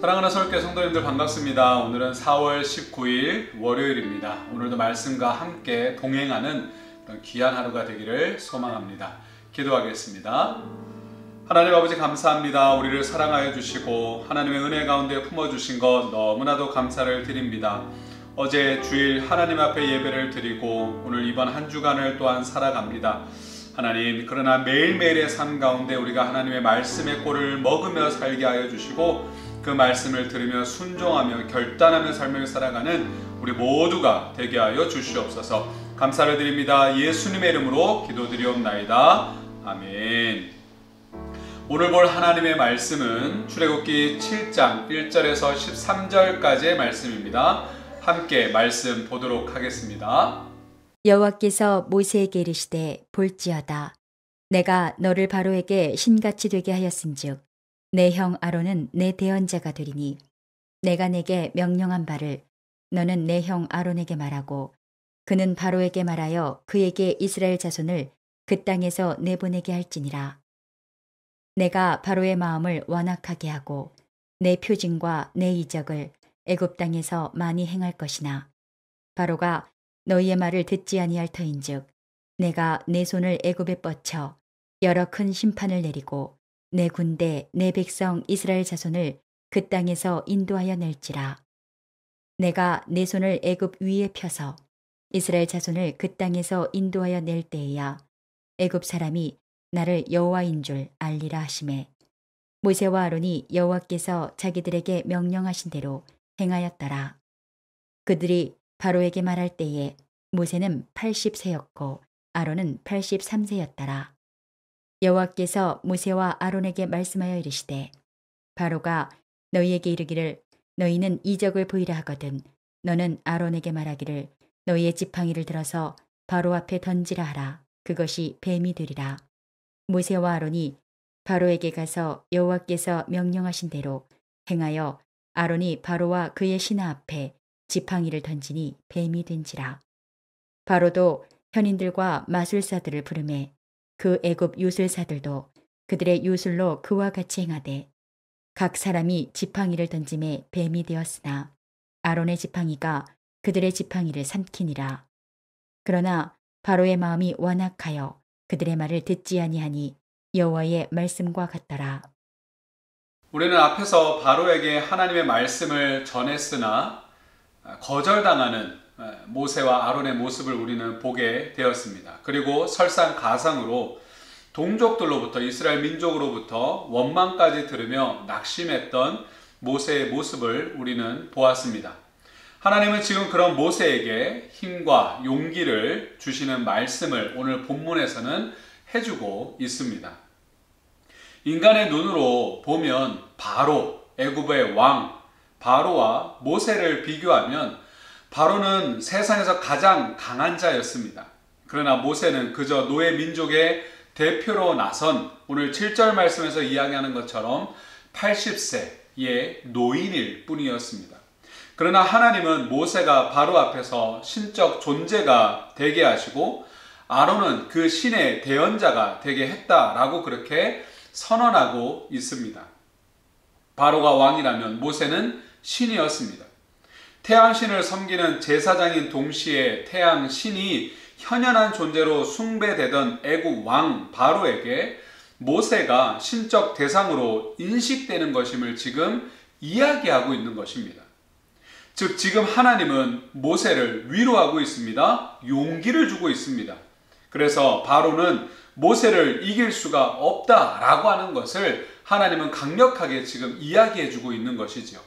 사랑하는 서울교회 성도님들 반갑습니다. 오늘은 4월 19일 월요일입니다. 오늘도 말씀과 함께 동행하는 그런 귀한 하루가 되기를 소망합니다. 기도하겠습니다. 하나님 아버지 감사합니다. 우리를 사랑하여 주시고 하나님의 은혜 가운데 품어주신 것 너무나도 감사를 드립니다. 어제 주일 하나님 앞에 예배를 드리고 오늘 이번 한 주간을 또한 살아갑니다. 하나님, 그러나 매일매일의 삶 가운데 우리가 하나님의 말씀의 꼴을 먹으며 살게 하여 주시고 그 말씀을 들으며 순종하며 결단하며 삶을 살아가는 우리 모두가 되게 하여 주시옵소서. 감사를 드립니다. 예수님의 이름으로 기도드리옵나이다. 아멘. 오늘 볼 하나님의 말씀은 출애굽기 7장 1절에서 13절까지의 말씀입니다. 함께 말씀 보도록 하겠습니다. 여호와께서 모세에게 이르시되 볼지어다 내가 너를 바로에게 신같이 되게 하였은즉 내 형 아론은 내 대언자가 되리니 내가 내게 명령한 바를 너는 내 형 아론에게 말하고 그는 바로에게 말하여 그에게 이스라엘 자손을 그 땅에서 내보내게 할지니라. 내가 바로의 마음을 완악하게 하고 내 표징과 내 이적을 애굽 땅에서 많이 행할 것이나 바로가 너희의 말을 듣지 아니할 터인즉 내가 내 손을 애굽에 뻗쳐 여러 큰 심판을 내리고 내 군대 내 백성 이스라엘 자손을 그 땅에서 인도하여 낼지라. 내가 내 손을 애굽 위에 펴서 이스라엘 자손을 그 땅에서 인도하여 낼 때에야 애굽 사람이 나를 여호와인 줄 알리라 하시매 모세와 아론이 여호와께서 자기들에게 명령하신 대로 행하였더라. 그들이 바로에게 말할 때에 모세는 80세였고 아론은 83세였더라. 여호와께서 모세와 아론에게 말씀하여 이르시되 바로가 너희에게 이르기를 너희는 이적을 보이라 하거든 너는 아론에게 말하기를 너희의 지팡이를 들어서 바로 앞에 던지라 하라. 그것이 뱀이 되리라. 모세와 아론이 바로에게 가서 여호와께서 명령하신 대로 행하여 아론이 바로와 그의 신하 앞에 지팡이를 던지니 뱀이 된지라. 바로도 현인들과 마술사들을 부르매 그 애굽 요술사들도 그들의 요술로 그와 같이 행하되 각 사람이 지팡이를 던짐에 뱀이 되었으나 아론의 지팡이가 그들의 지팡이를 삼키니라. 그러나 바로의 마음이 완악하여 그들의 말을 듣지 아니하니 여호와의 말씀과 같더라. 우리는 앞에서 바로에게 하나님의 말씀을 전했으나 거절당하는 모세와 아론의 모습을 우리는 보게 되었습니다. 그리고 설상가상으로 동족들로부터 이스라엘 민족으로부터 원망까지 들으며 낙심했던 모세의 모습을 우리는 보았습니다. 하나님은 지금 그런 모세에게 힘과 용기를 주시는 말씀을 오늘 본문에서는 해주고 있습니다. 인간의 눈으로 보면 바로, 애굽의 왕 바로와 모세를 비교하면 바로는 세상에서 가장 강한 자였습니다. 그러나 모세는 그저 노예 민족의 대표로 나선 오늘 7절 말씀에서 이야기하는 것처럼 80세의 노인일 뿐이었습니다. 그러나 하나님은 모세가 바로 앞에서 신적 존재가 되게 하시고 아론은 그 신의 대언자가 되게 했다라고 그렇게 선언하고 있습니다. 바로가 왕이라면 모세는 신이었습니다. 태양신을 섬기는 제사장인 동시에 태양신이 현현한 존재로 숭배되던 애국 왕 바로에게 모세가 신적 대상으로 인식되는 것임을 지금 이야기하고 있는 것입니다. 즉 지금 하나님은 모세를 위로하고 있습니다. 용기를 주고 있습니다. 그래서 바로는 모세를 이길 수가 없다라고 하는 것을 하나님은 강력하게 지금 이야기해 주고 있는 것이죠.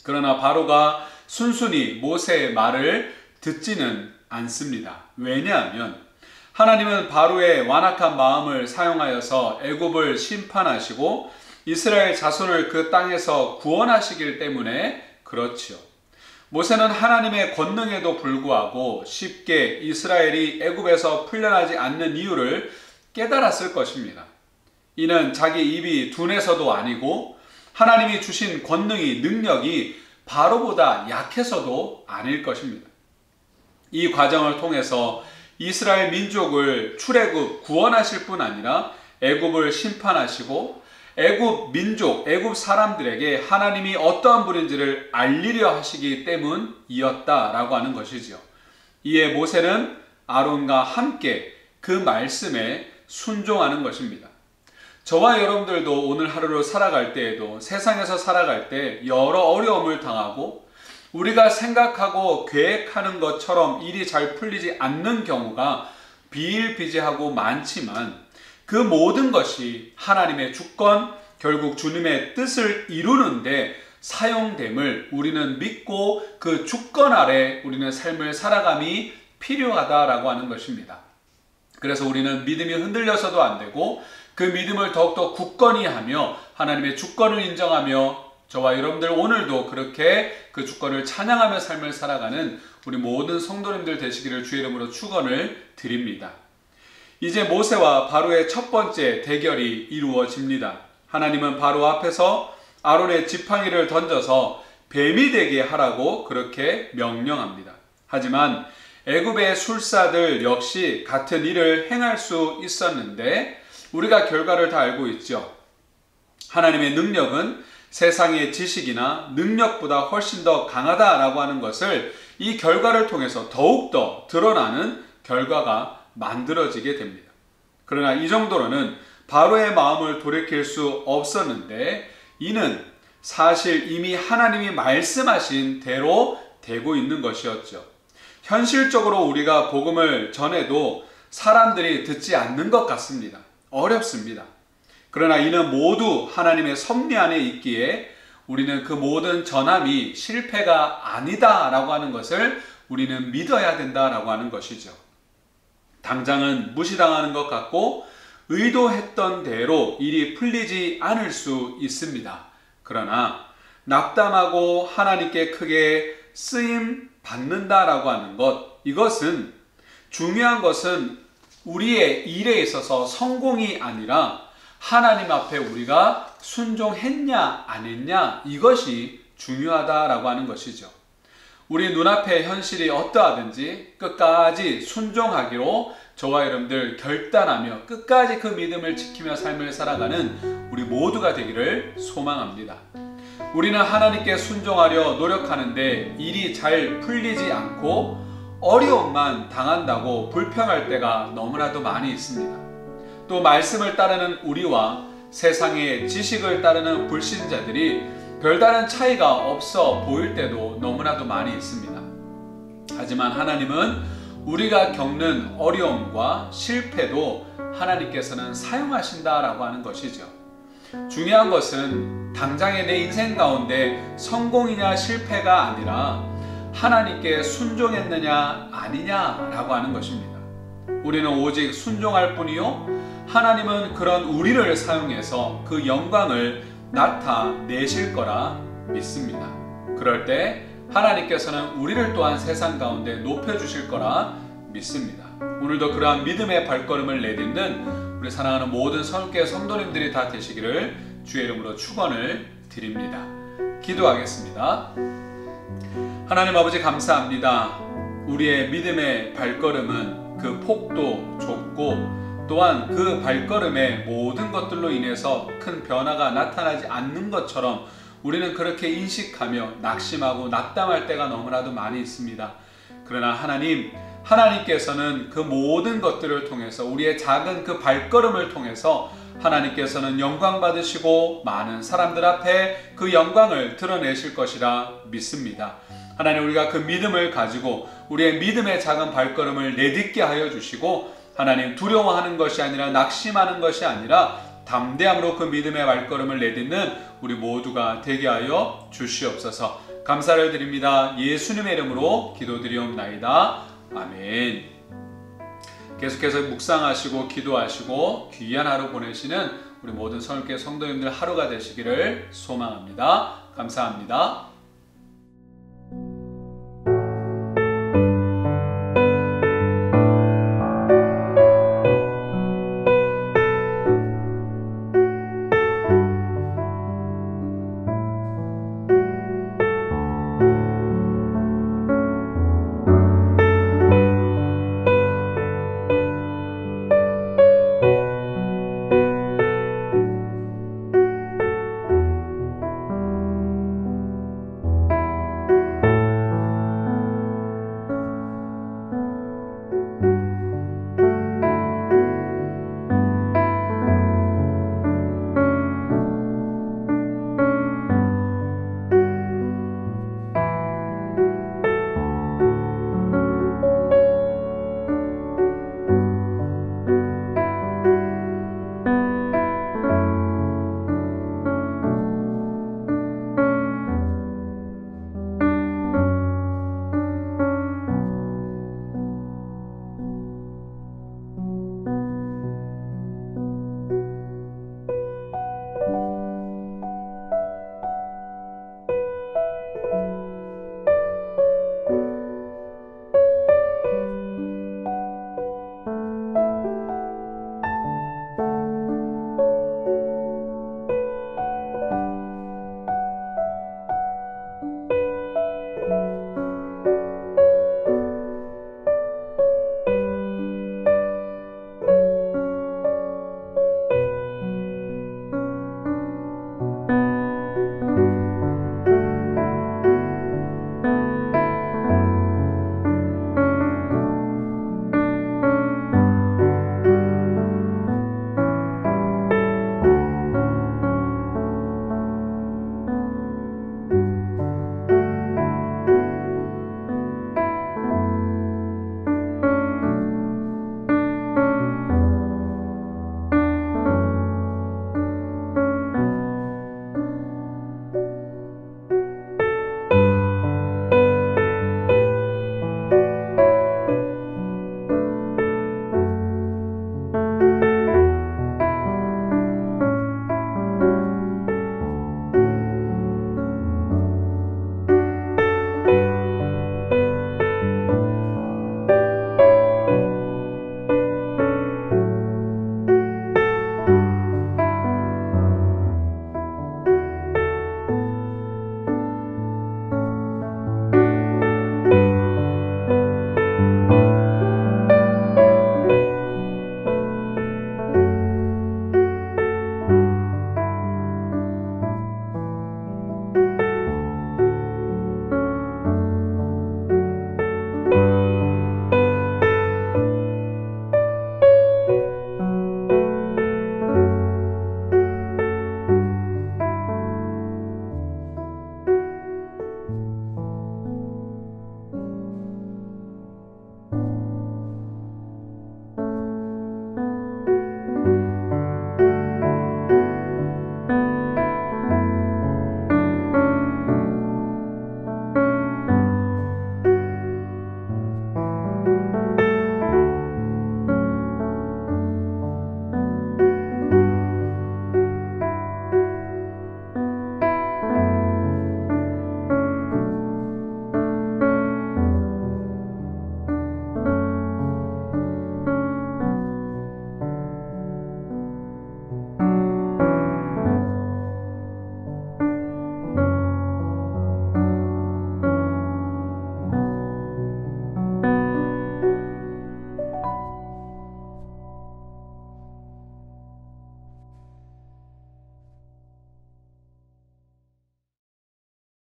그러나 바로가 순순히 모세의 말을 듣지는 않습니다. 왜냐하면 하나님은 바로의 완악한 마음을 사용하여서 애굽을 심판하시고 이스라엘 자손을 그 땅에서 구원하시길 때문에 그렇지요. 모세는 하나님의 권능에도 불구하고 쉽게 이스라엘이 애굽에서 풀려나지 않는 이유를 깨달았을 것입니다. 이는 자기 입이 둔해서도 아니고 하나님이 주신 권능이 능력이 바로보다 약해서도 아닐 것입니다. 이 과정을 통해서 이스라엘 민족을 출애굽 구원하실 뿐 아니라 애굽을 심판하시고 애굽 민족, 애굽 사람들에게 하나님이 어떠한 분인지를 알리려 하시기 때문이었다라고 하는 것이지요. 이에 모세는 아론과 함께 그 말씀에 순종하는 것입니다. 저와 여러분들도 오늘 하루를 살아갈 때에도 세상에서 살아갈 때 여러 어려움을 당하고 우리가 생각하고 계획하는 것처럼 일이 잘 풀리지 않는 경우가 비일비재하고 많지만 그 모든 것이 하나님의 주권, 결국 주님의 뜻을 이루는데 사용됨을 우리는 믿고 그 주권 아래 우리는 삶을 살아감이 필요하다라고 하는 것입니다. 그래서 우리는 믿음이 흔들려서도 안 되고 그 믿음을 더욱더 굳건히 하며 하나님의 주권을 인정하며 저와 여러분들 오늘도 그렇게 그 주권을 찬양하며 삶을 살아가는 우리 모든 성도님들 되시기를 주의 이름으로 축원을 드립니다. 이제 모세와 바로의 첫 번째 대결이 이루어집니다. 하나님은 바로 앞에서 아론의 지팡이를 던져서 뱀이 되게 하라고 그렇게 명령합니다. 하지만 애굽의 술사들 역시 같은 일을 행할 수 있었는데 우리가 결과를 다 알고 있죠. 하나님의 능력은 세상의 지식이나 능력보다 훨씬 더 강하다라고 하는 것을 이 결과를 통해서 더욱더 드러나는 결과가 만들어지게 됩니다. 그러나 이 정도로는 바로의 마음을 돌이킬 수 없었는데 이는 사실 이미 하나님이 말씀하신 대로 되고 있는 것이었죠. 현실적으로 우리가 복음을 전해도 사람들이 듣지 않는 것 같습니다. 어렵습니다. 그러나 이는 모두 하나님의 섭리 안에 있기에 우리는 그 모든 전함이 실패가 아니다라고 하는 것을 우리는 믿어야 된다라고 하는 것이죠. 당장은 무시당하는 것 같고 의도했던 대로 일이 풀리지 않을 수 있습니다. 그러나 낙담하고 하나님께 크게 쓰임 받는다라고 하는 것, 이것은 중요한 것은 우리의 일에 있어서 성공이 아니라 하나님 앞에 우리가 순종했냐 안 했냐 이것이 중요하다라고 하는 것이죠. 우리 눈앞의 현실이 어떠하든지 끝까지 순종하기로 저와 여러분들 결단하며 끝까지 그 믿음을 지키며 삶을 살아가는 우리 모두가 되기를 소망합니다. 우리는 하나님께 순종하려 노력하는데 일이 잘 풀리지 않고 어려움만 당한다고 불평할 때가 너무나도 많이 있습니다. 또 말씀을 따르는 우리와 세상의 지식을 따르는 불신자들이 별다른 차이가 없어 보일 때도 너무나도 많이 있습니다. 하지만 하나님은 우리가 겪는 어려움과 실패도 하나님께서는 사용하신다라고 하는 것이죠. 중요한 것은 당장의 내 인생 가운데 성공이냐 실패가 아니라 하나님께 순종했느냐 아니냐라고 하는 것입니다. 우리는 오직 순종할 뿐이요 하나님은 그런 우리를 사용해서 그 영광을 나타내실 거라 믿습니다. 그럴 때 하나님께서는 우리를 또한 세상 가운데 높여주실 거라 믿습니다. 오늘도 그러한 믿음의 발걸음을 내딛는 우리 사랑하는 모든 성교회 성도님들이 다 되시기를 주의 이름으로 축원을 드립니다. 기도하겠습니다. 하나님 아버지 감사합니다. 우리의 믿음의 발걸음은 그 폭도 좁고 또한 그 발걸음의 모든 것들로 인해서 큰 변화가 나타나지 않는 것처럼 우리는 그렇게 인식하며 낙심하고 낙담할 때가 너무나도 많이 있습니다. 그러나 하나님께서는 그 모든 것들을 통해서 우리의 작은 그 발걸음을 통해서 하나님께서는 영광 받으시고 많은 사람들 앞에 그 영광을 드러내실 것이라 믿습니다. 하나님 우리가 그 믿음을 가지고 우리의 믿음의 작은 발걸음을 내딛게 하여 주시고 하나님 두려워하는 것이 아니라 낙심하는 것이 아니라 담대함으로 그 믿음의 발걸음을 내딛는 우리 모두가 되게 하여 주시옵소서. 감사를 드립니다. 예수님의 이름으로 기도드리옵나이다. 아멘. 계속해서 묵상하시고 기도하시고 귀한 하루 보내시는 우리 모든 성교회 성도님들 하루가 되시기를 소망합니다. 감사합니다.